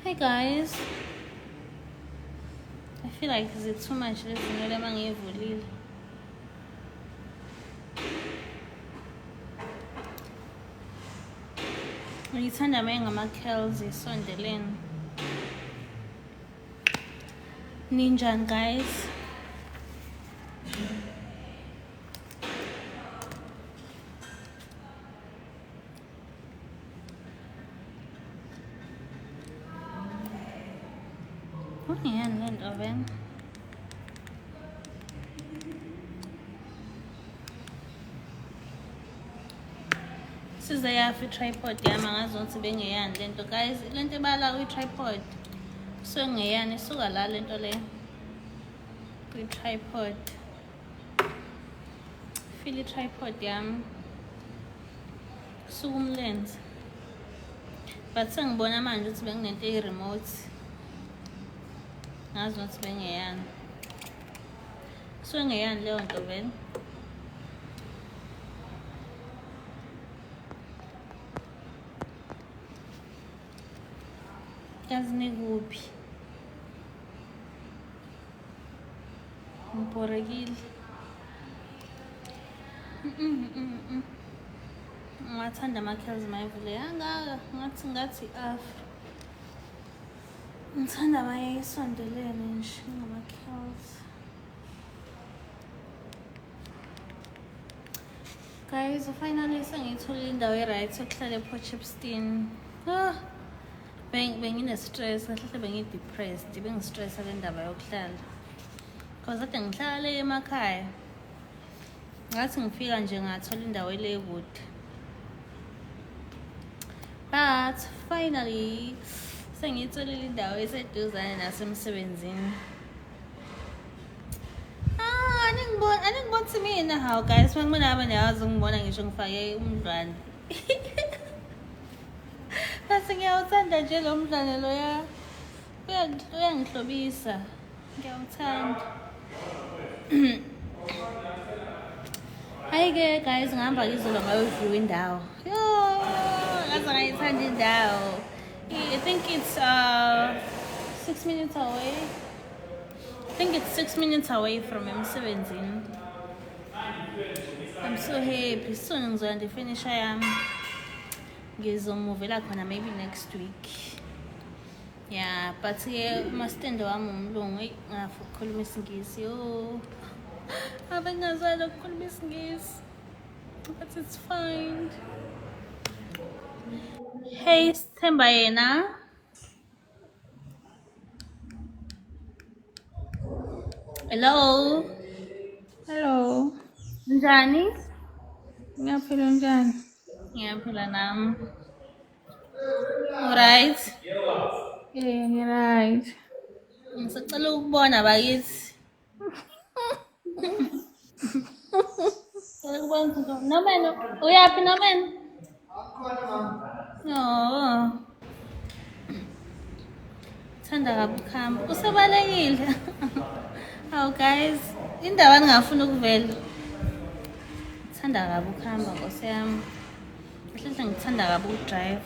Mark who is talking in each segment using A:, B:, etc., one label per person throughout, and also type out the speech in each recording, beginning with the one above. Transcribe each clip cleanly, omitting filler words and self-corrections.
A: Hi guys, I feel like it's too much lezinto lema ngiyivulile. Ngithanda ngama-curls esondelene. Ninjani guys? Kuniyani le nto vele? Size yafa i-tripod yami angazi ukuthi bengeyani le nto guys. Le nto ebala kwi-tripod kusuke ngeyani, isuka la le nto le kwi-tripod. Feel i-tripod yami kusuka umlenze, but sengibona manje ukuthi benginento eyi-remote ngazi ukuthi bengeyani. Kusuke ngeyani leyo nto vele. Yazi nikuphi? Ngibhorekile. Ngiwathanda ama-curls mayivule angaka ngathi afro. Ngithanda mayisondelene nje ngama-curls. Guys, finally sengiyitholile indawo e-right yokuhlala e-Port Shepstone. Bengine-stress, kahle bengi-depressed, bengi-stress le ndaba yokuhlala. Because kade ngihlala le emakhaya. Ngathi ngifika nje ngathola indawo ele kude. But finally sengiyitholile indawo eseduzane nasemsebenzini. Aningiboni ukuthi mina hawu guys, mangibona abantu yazi ngibona ngisho ngifake umdlwane. Bese ngiyawuthanda nje lo mdlwane loya. Uyangihlobisa. Ngiyawuthanda. Hayi-ke guys, ngihamba ngizoba ngayoview indawo. Ngaze ngayithanda indawo. I think it's 6 minutes away. I think it's 6 minutes away from emsebenzini. I'm so happy. Soon ngizoya ndifinisha yami. Ngizomuvela khona maybe next week. Yeah, but umastende wami umlungu ngafu ukukhuluma isingisi. Abengazali ukukhuluma isingisi. But it's fine. Hey, Sithemba yena. Hello.
B: Hello.
A: Njani?
B: Ngiyaphila njani?
A: Ngiyaphila nami. Alright.
B: Ngi-right.
A: Ngisacela ukubona bakithi. Nomen, uyaphi Nomen? Thanda kabi ukuhamba. Usebalekile. Hawu guys, indaba ningafuna ukuvela. Thanda kabi ukuhamba Nkosi yami. Kahle ngithanda kabi ukudrive.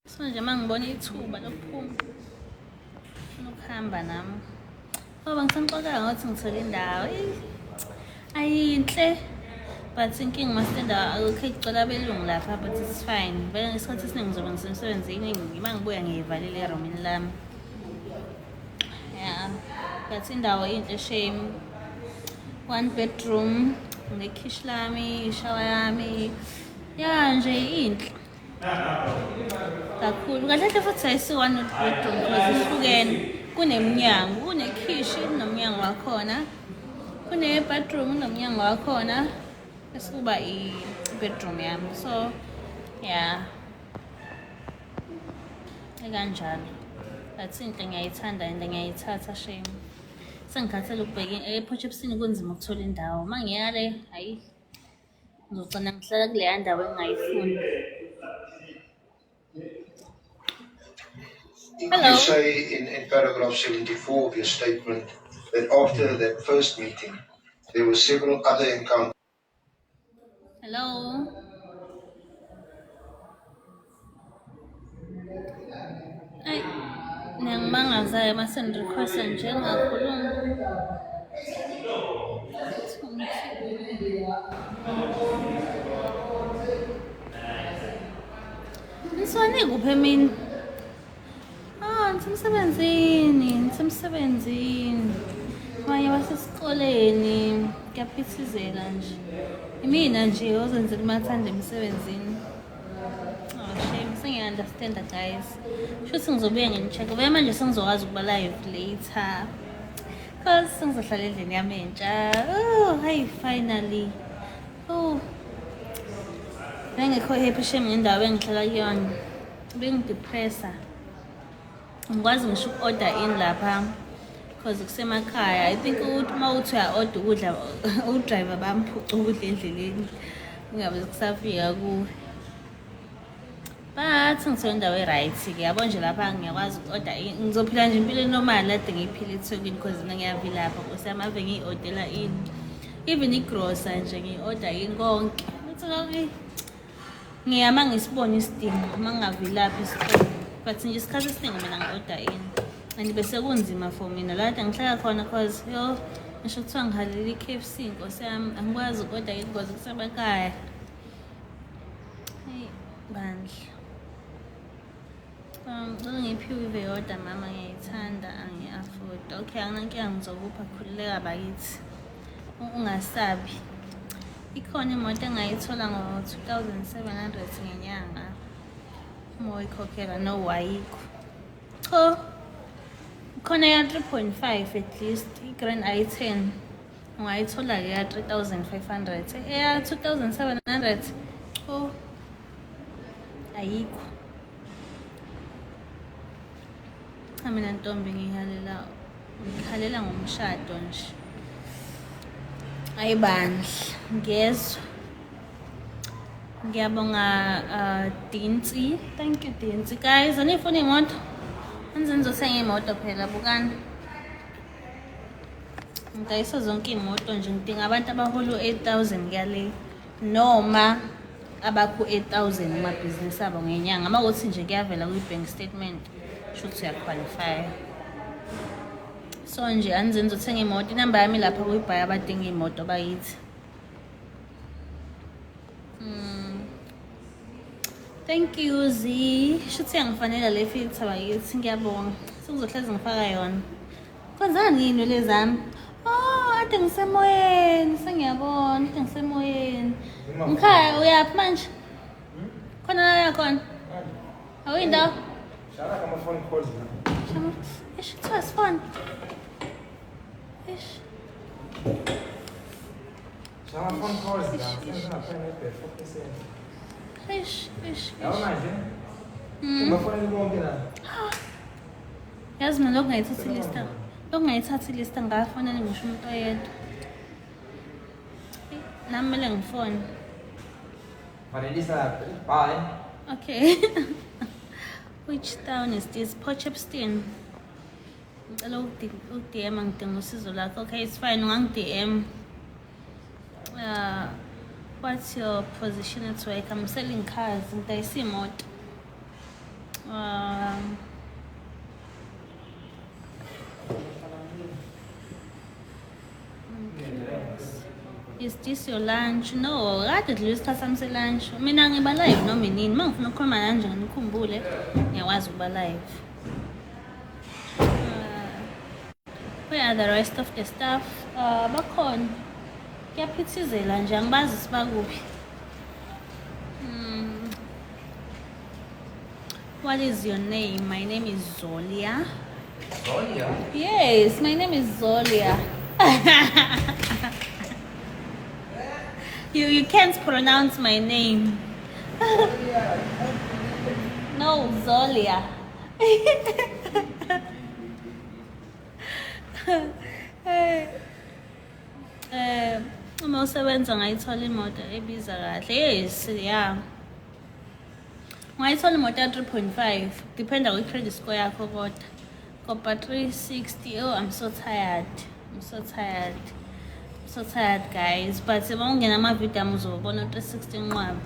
A: So nje mangibona ithuba lokuphuma. Ngifuna ukuhamba nami. Ngoba ngisanixoxela ngokuthi ngithole indawo. Ayinhle. But inkinga masitenda akukho icela belungu lapha, but it's fine. Vele ngesikhathi esiningi ngizobe ngisemsebenzini uma ngibuya ngiyivalile eromini lami. Yeah, but indawo inhle shame. 1 bedroom, nekhishi lami, ishawa yami. Yeah, nje inhle. Kakhulu. Kahle futhi ayisi 1 bedroom because ihlukene. Kuneminyango, kunekhishi nomnyango wakhona. Kune-bedroom nomnyango wakhona. Bese kuba i-bedroom yami. So, yeah. Ekanjalo. But inhle ngiyayithanda and ngiyayithatha shame. Sengikhathele ukubheka e-Port Shepstone kunzima ukuthola indawo. Mangiyale, hayi. Ngizogcina ngihlala kuleya ndawo engingayifuni.
C: You say in paragraph 74 of your statement that after that first meeting, there were several other encounters.
A: Hello. angazayo uma senirequesta nje ngingakhuluma. Niswane kuphi emini? Nisemsebenzini. Abanye basesikoleni, kuyaphithizela nje. Imina nje ozenzela umathanda emsebenzini. Oh shame, sengiya-understanda guys. Shuthi ngizobuya ngini-check. Vele manje sengizokwazi ukuba live later. Cause sengizohlala endlini yami entsha. Oh, hey, finally. Oh. Bengekho happy shame ngendawo engihlala kuyona. Bengidepressa. Ngikwazi ngisho uku-order in lapha. Cause kusemakhaya. I think ukuthi uma uthi uya-order ukudla, u-driver bamphuca ukudla endleleni. Kungabe kusafika ku. But ngithola indawo e-right-ke. Yabo nje lapha ngiyakwazi uku-order in. Ngizophila nje impilo normal kade ngiyiphila eThekwini because mina ngiyavilapha. Kusamave ngiyi-ordela in. Even igrosa nje ngiyi-order in konke. Ngithola ngiyama ngisibona isidingo uma ngingavilaphi isitolo. But nje isikhathi esiningi mina ngi-order in. And bese kunzima for mina la kade ngihlala khona cause ngisho kuthiwa ngihalela i-KFC inkosi yami angikwazi uku-order in because kusemakhaya. Hey bandla. Ngiphiwe i-order mama ngiyayithanda angi-afford. Okay, anginankinga ngizokupha khululeka bakithi. Ungasabi. Ikhona imoto engayithola ngo-2,700 ngenyanga. Uma uyikhokhela no ayikho. Cho. Khona ya 3.5 at least i-Grand i10. Ungayithola ke ya 3,500. Ya 2,700. Cho. Ayikho. Mina ntombi ngihalela ngomshado nje. Ayibandla ngezwe. Ngiyabonga Dinsi. Thank you Dinsi. Guys, anifuna imoto? Anze ngizothenga imoto phela bukani. Ngidayisa zonke imoto nje ngidinga abantu abaholo 8,000 kuyale noma abakho 8,000 amabhizinisi abo ngenyanga. Uma kuthi nje kuyavela kwi-bank statement shothi uyaqualify. So nje anze ngizothenga imoto. Inamba yami lapha kuyibhaya abadinga imoto bayithi. Thank you Z. Shothi yangifanele le filter bayithi ngiyabonga. Sengizohlezi ngifaka yona. Kwenzani yini lezami? Oh, ade ngisemoyeni, sengiyabona, ade ngisemoyeni. Ngikhaya uyaphi manje? Khona la yakhona. Awuyindawo?
D: Shala kama phone calls la.
A: Shama. Ish, it's fun. Ish.
D: Shala phone calls la. Sasa napenda ipe focus.
A: Ish.
D: Yaona nje? Umefanya nini ngombe
A: Yazi mina lokungayithathi lista. Lokungayithathi lista ngafonela ngisho umuntu oyedwa. Nami mele ngifone.
D: Vanessa, bye.
A: Okay. Which town is this? Potchefstroom. Ngicela uku-DM ngidinga usizo lakho. Okay, it's fine. Ungangi-DM. What's your position at work? I'm selling cars. Ngidayisa imoto. Is this your lunch? No, kade dlula isikhathi sami se-lunch. Mina ngiba live noma inini. Uma ngifuna ukukhuluma kanje ngikhumbule, ngiyakwazi ukuba live. Where are the rest of the staff? Bakhona. Kuyaphithizela nje angibazi sibakuphi. What is your name? My name is Zolia.
D: Zolia?
A: Yes, my name is Zolia. You can't pronounce my name. No, Zolia. Uma usebenza ngayithola imoto ebiza kahle. Yes, yeah. Ngayithola imoto ya 3.5. Dependa kwi-credit score yakho kodwa. Kopa 360. Oh, I'm so tired. So tired guys, but uma ungena ama-video ami uzobona 360 nqwaba.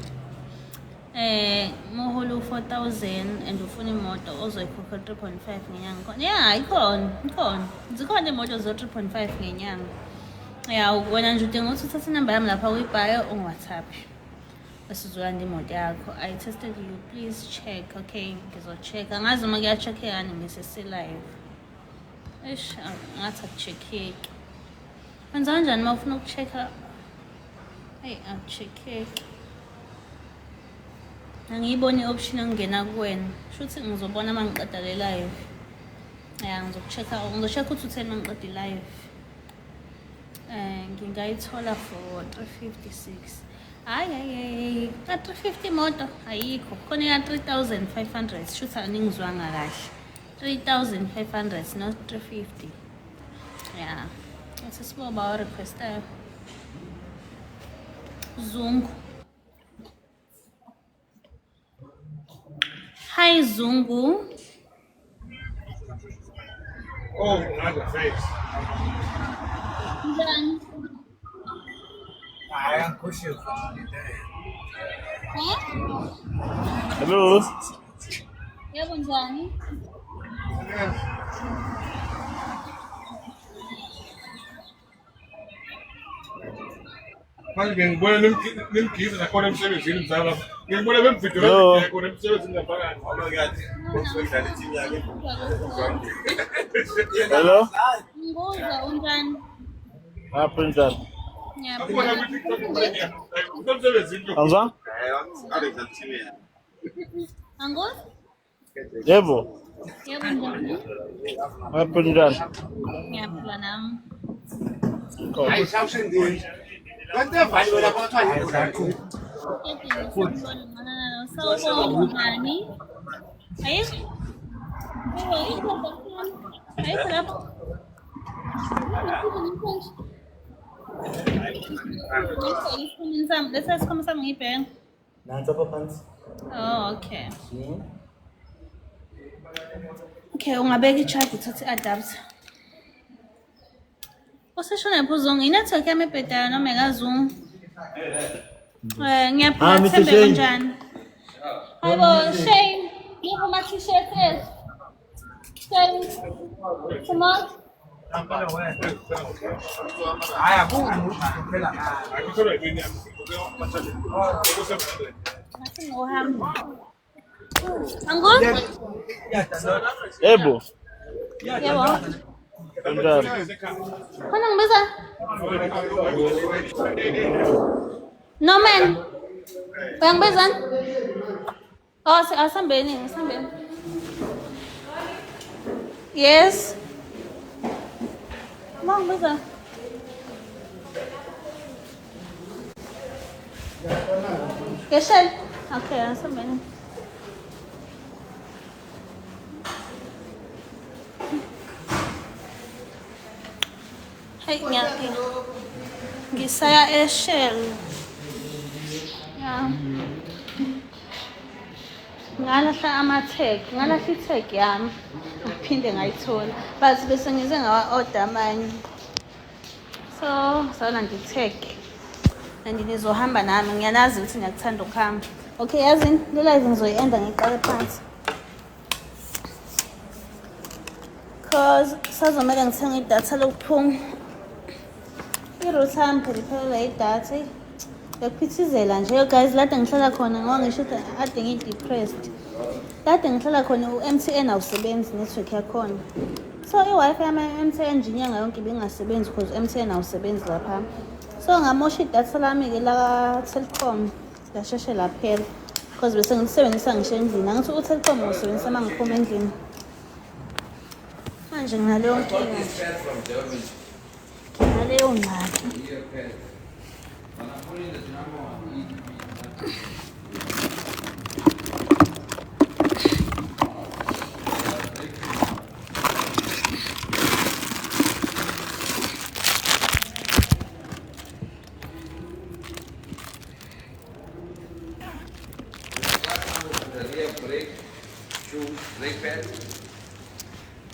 A: Moholo 4,000 and ufuna imoto ozoyikhokha 3.5 ngenyanga khona. Yeah, ikhona. Zikhona imoto zo 3.5 ngenyanga. Yeah, wena nje udinga ukuthi uthathe inamba yami lapha kwi-bio ungi-WhatsApp. Bese uzolanda imoto yakho. I tested you. Please check. Okay, ngizocheck. Angazi uma kuya-check-ekani ngisese-live. Eish, ngathi akucheck-eki. Wenza kanjani uma ufuna ukucheck-a? Hey, akucheck-eki. Angiyiboni i-option engena kuwena. Shuthi ngizobona uma ngiqeda le live. Yeah, ngizocheck-a ukuthi utheni uma ngiqeda i-live. Ngingayithola for 356. Hayi, ka 350 moto ayikho. Khona ya 3,500. Shuthi aningizwanga kahle. 3,500 not 350. Yeah. It's small about request. Zungu. Hi Zungu.
D: Oh, not the face.
A: Njani?
D: I am pushing.
E: Hello.
A: Yebo njani?
D: Manje ngibona nimgiza nakhona emsebenzini mzala. Ngibona bemvidela khona emsebenzini ngaphakathi.
E: Hello.
A: Ngizwa unjani?
E: Apa njani?
A: Ngiyaphila.
E: Anza?
A: Angos?
E: Yebo.
A: Yebo njani?
E: Apa njani?
A: Ngiyaphila nami.
D: Hayi sawusendini. Kanti vali wena kwathwa
A: Sawubona ngani? Ayikho? Ayikho lapho? Let's ask some ngibheka.
E: Nansi apha phansi.
A: Oh, okay. Okay, ungabeka i-charge uthathe i-adapter. Useshona phuzonga inetwork yami ebhedayo noma ekazungu. Ngiyaphila Thembe kanjani? Hayibo Shane, ngipha ama t-shirt ethu. Shane. Sima.
D: Hayi akuthi phela. Akuthola yini yami.
A: Ngathi ngohamba. Angos?
E: Yebo.
A: Yebo.
E: Kanjani?
A: Khona ngibiza? No man. Uyangibiza? Oh, asambeni. Yes. Mau ngibiza? Keshel. Okay, asambeni. Hey, ngisaya eShell. Yeah. Ngalahla ama-tag, i-tag yami. Ngaphinde ngayithola. But bese ngize ngawa-order amanye. So, salanda i-tag. And nizohamba nami, ngiyanazi ukuthi niyakuthanda ukuhamba. Okay, yazini, le live ngizoyi-enda ngiqale phansi. Because sazomele ngithenge idatha lokuphuma. I-router yami phela iphelelwa idatha. Ngiyakuphithizela nje guys, lade ngihlala khona ngoba ngisho ukuthi ade ngi-depressed. Lade ngihlala khona u-MTN awusebenzi network yakhona. So i-Wi-Fi yami MTN nje inyanga yonke ibingasebenzi because u-MTN awusebenzi lapha. So ngamosha idatha lami-ke laka-Telkom lasheshe laphela because bese ngilisebenzisa ngisho endlini. Angithi u-Telkom ngiwusebenzisa uma ngiphuma endlini. Manje nginaleyo nkinga. Nginaleyo ngxaki.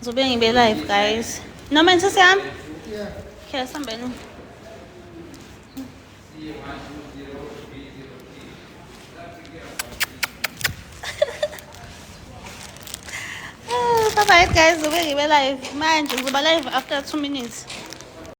A: Zobe ngibe live guys. No man sasiyami? Yeah. Okay, sambeni. Bye bye guys, we're live. Manje, we'll be live after 2 minutes.